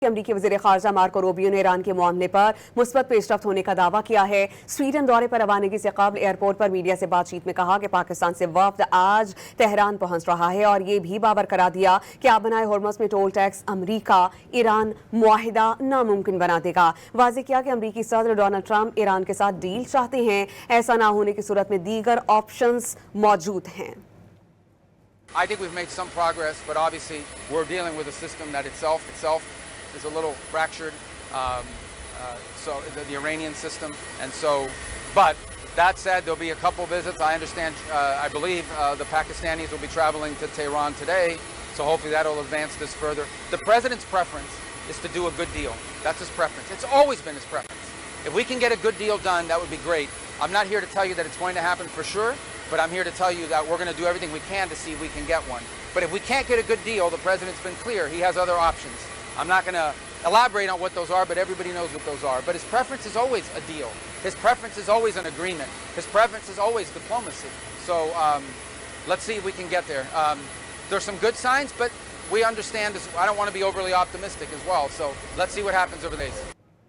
अमरीकी वजीर खارجہ Marco Rubio ने ईरान के मामले पर مثبت पेशरफ्त होने का दावा किया है। स्वीडन दौरे पर रवानगी से कबल एयरपोर्ट पर मीडिया से बातचीत में कहा कि पाकिस्तान से वफ्द आज तेहरान पहुंच रहा है और ये भी बावर करा दिया कि आबनाए होर्मुज़ में टोल टैक्स अमरीका ईरान मुआहिदा नामुमकिन बना देगा। वाज़ेह किया कि अमरीकी सदर डोनाल्ड ट्रंप ईरान के साथ डील चाहते हैं। ऐसा ना होने की सूरत में दीगर ऑप्शंस मौजूद हैं। I think we've made some progress, but obviously we're dealing with a system that itself is a little fractured, so the Iranian system, and so, but that said, there'll be a couple visits. I understand, I believe the Pakistanis will be traveling to Tehran today, so hopefully that'll advance this further. The president's preference is to do a good deal. That's his preference. It's always been his preference. If we can get a good deal done, that would be great. I'm not here to tell you that it's going to happen for sure, but I'm here to tell you that we're going to do everything we can to see if we can get one. But if we can't get a good deal, the president's been clear. He has other options. I'm not going to elaborate on what those are, but everybody knows what those are. But his preference is always a deal. His preference is always an agreement. His preference is always diplomacy. So let's see if we can get there. There's some good signs, but we understand, I don't want to be overly optimistic as well. So let's see what happens over the days.